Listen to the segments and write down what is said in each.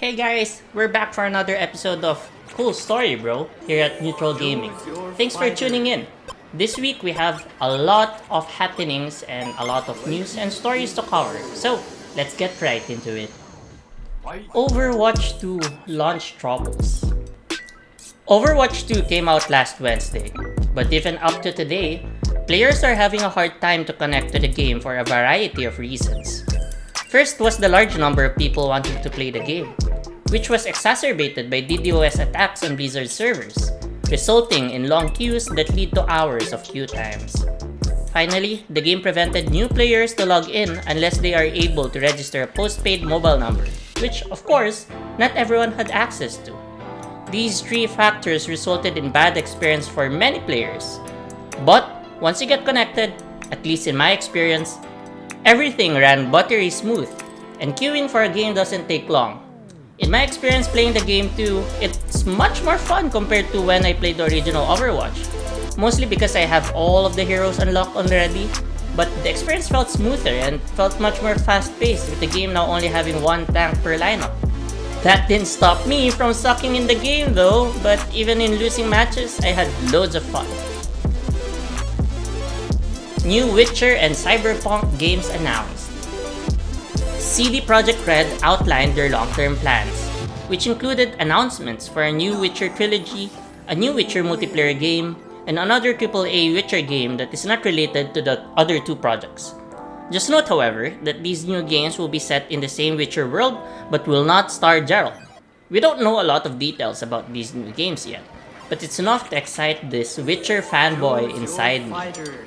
Hey guys, we're back for another episode of Cool Story Bro here at Neutral Gaming. Thanks for tuning in. This week we have a lot of happenings and a lot of news and stories to cover. So, let's get right into it. Overwatch 2 launch troubles. Overwatch 2 came out last Wednesday, but even up to today, players are having a hard time to connect to the game for a variety of reasons. First was the large number of people wanting to play the game, which was exacerbated by DDoS attacks on Blizzard servers, resulting in long queues that lead to hours of queue times. Finally, the game prevented new players to log in unless they are able to register a postpaid mobile number, which, of course, not everyone had access to. These three factors resulted in bad experience for many players. But once you get connected, at least in my experience, everything ran buttery smooth, and queuing for a game doesn't take long. In my experience playing the game too, it's much more fun compared to when I played the original Overwatch. Mostly because I have all of the heroes unlocked already, but the experience felt smoother and felt much more fast-paced with the game now only having one tank per lineup. That didn't stop me from sucking in the game though, but even in losing matches, I had loads of fun. New Witcher and Cyberpunk games announced. CD Projekt Red outlined their long-term plans, which included announcements for a new Witcher trilogy, a new Witcher multiplayer game, and another AAA Witcher game that is not related to the other two projects. Just note, however, that these new games will be set in the same Witcher world but will not star Geralt. We don't know a lot of details about these new games yet, but it's enough to excite this Witcher fanboy inside me.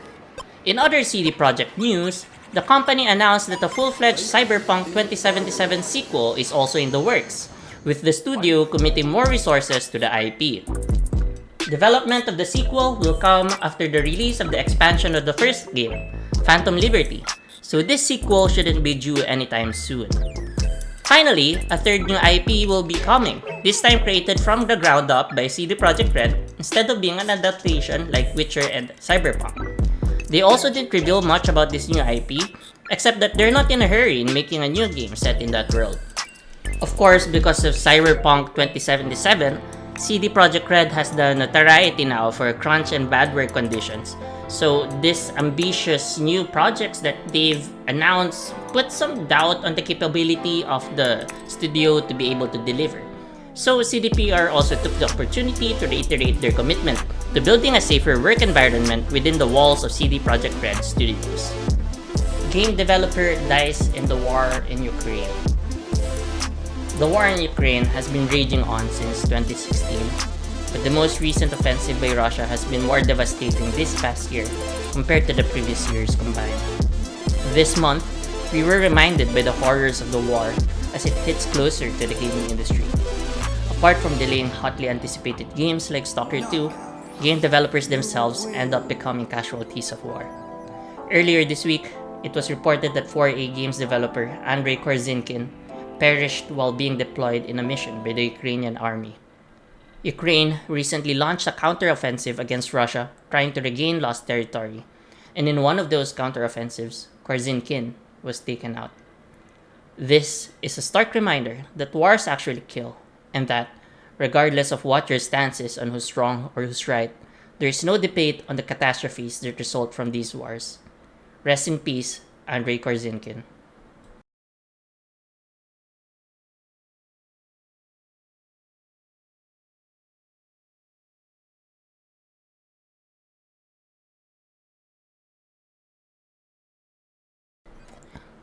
In other CD Projekt news, the company announced that a full-fledged Cyberpunk 2077 sequel is also in the works, with the studio committing more resources to the IP. Development of the sequel will come after the release of the expansion of the first game, Phantom Liberty, so this sequel shouldn't be due anytime soon. Finally, a third new IP will be coming, this time created from the ground up by CD Projekt Red instead of being an adaptation like Witcher and Cyberpunk. They also didn't reveal much about this new IP, except that they're not in a hurry in making a new game set in that world. Of course, because of Cyberpunk 2077, CD Projekt Red has the notoriety now for crunch and bad work conditions, so these ambitious new projects that they've announced put some doubt on the capability of the studio to be able to deliver. So CDPR also took the opportunity to reiterate their commitment to building a safer work environment within the walls of CD Projekt Red Studios. Game developer dies in the war in Ukraine. The war in Ukraine has been raging on since 2016, but the most recent offensive by Russia has been more devastating this past year compared to the previous years combined. This month, we were reminded by the horrors of the war as it hits closer to the gaming industry. Apart from delaying hotly anticipated games like Stalker 2, game developers themselves end up becoming casualties of war. Earlier this week, it was reported that 4A Games developer Andrei Korzinkin perished while being deployed in a mission by the Ukrainian army. Ukraine recently launched a counteroffensive against Russia, trying to regain lost territory, and in one of those counteroffensives, Korzinkin was taken out. This is a stark reminder that wars actually kill, and that, regardless of what your stance is on who's wrong or who's right, there is no debate on the catastrophes that result from these wars. Rest in peace, Andrei Korzinkin.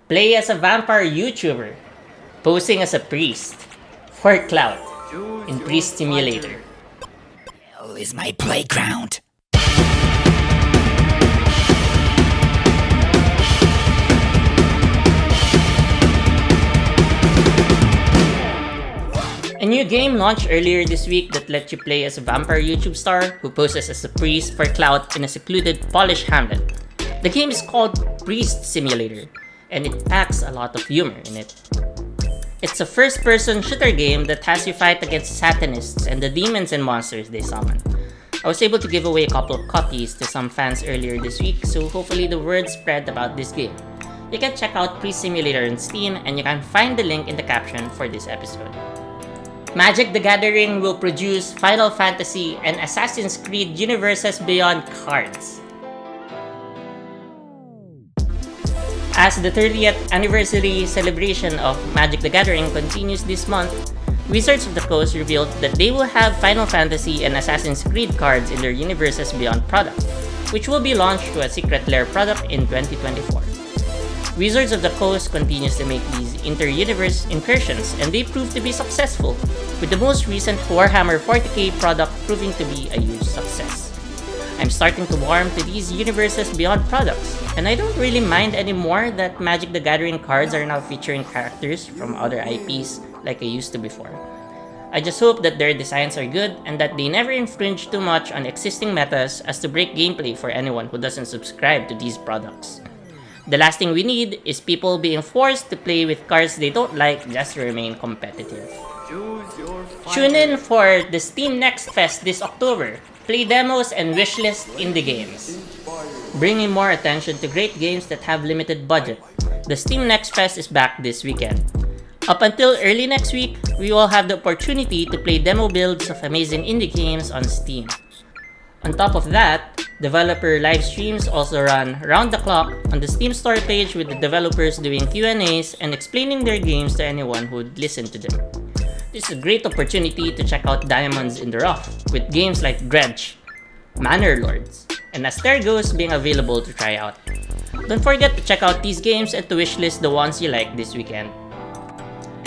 Play as a vampire YouTuber, posing as a priest, for clout, in Priest Simulator. Hell is my playground. A new game launched earlier this week that lets you play as a vampire YouTube star who poses as a priest for clout in a secluded Polish hamlet. The game is called Priest Simulator, and it packs a lot of humor in it. It's a first-person shooter game that has you fight against satanists and the demons and monsters they summon. I was able to give away a couple of copies to some fans earlier this week, so hopefully the word spread about this game. you can check out Pre-Simulator on Steam, and you can find the link in the caption for this episode. Magic the Gathering will produce Final Fantasy and Assassin's Creed universes beyond cards. As the 30th anniversary celebration of Magic the Gathering continues this month, Wizards of the Coast revealed that they will have Final Fantasy and Assassin's Creed cards in their Universes Beyond product, which will be launched to a Secret Lair product in 2024. Wizards of the Coast continues to make these inter-universe incursions, and they prove to be successful, with the most recent Warhammer 40k product proving to be a huge success. I'm starting to warm to these Universes Beyond products, and I don't really mind anymore that Magic the Gathering cards are now featuring characters from other IPs like I used to before. I just hope that their designs are good and that they never infringe too much on existing metas as to break gameplay for anyone who doesn't subscribe to these products. The last thing we need is people being forced to play with cards they don't like just to remain competitive. Tune in for the Steam Next Fest this October. Play demos and wishlist indie games, bringing more attention to great games that have limited budget. The Steam Next Fest is back this weekend. Up until early next week, we will have the opportunity to play demo builds of amazing indie games on Steam. On top of that, developer live streams also run round the clock on the Steam store page, with the developers doing Q&As and explaining their games to anyone who would listen to them. This is a great opportunity to check out diamonds in the rough, with games like Dredge, Manor Lords, and Astergos being available to try out. Don't forget to check out these games and to wishlist the ones you like this weekend.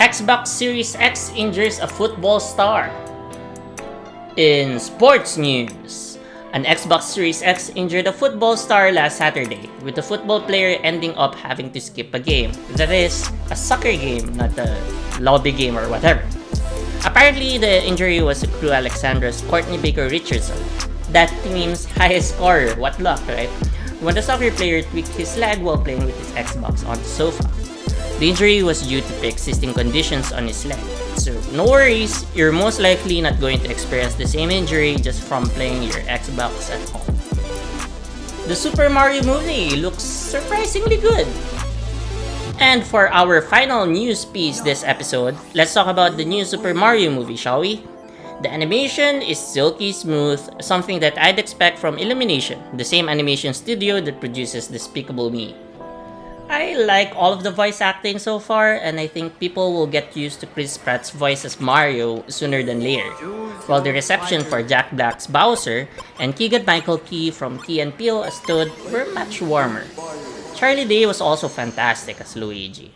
Xbox Series X injures a football star. In sports news, an Xbox Series X injured a football star last Saturday, with the football player ending up having to skip a game. That is, a soccer game, not a lobby game or whatever. Apparently, the injury was to Crew Alexandra's Courtney Baker Richardson, that team's highest scorer. What luck, right? When the soccer player tweaked his leg while playing with his Xbox on the sofa. The injury was due to pre-existing conditions on his leg. So, no worries, you're most likely not going to experience the same injury just from playing your Xbox at home. The Super Mario movie looks surprisingly good. And for our final news piece this episode, let's talk about the new Super Mario movie, shall we? The animation is silky smooth, something that I'd expect from Illumination, the same animation studio that produces Despicable Me. I like all of the voice acting so far, and I think people will get used to Chris Pratt's voice as Mario sooner than later, while the reception for Jack Black's Bowser and Keegan-Michael Key from Key and Peele as Toad were much warmer. Charlie Day was also fantastic as Luigi.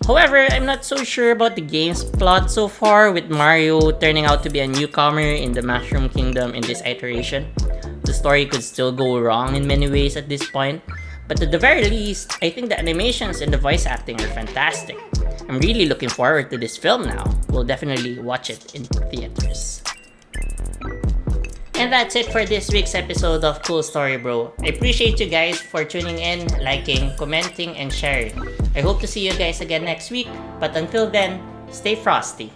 However, I'm not so sure about the game's plot so far, with Mario turning out to be a newcomer in the Mushroom Kingdom in this iteration. The story could still go wrong in many ways at this point, but at the very least, I think the animations and the voice acting are fantastic. I'm really looking forward to this film now. We'll definitely watch it in theaters. And that's it for this week's episode of Cool Story Bro. I appreciate you guys for tuning in, liking, commenting, and sharing. I hope to see you guys again next week, but until then, stay frosty.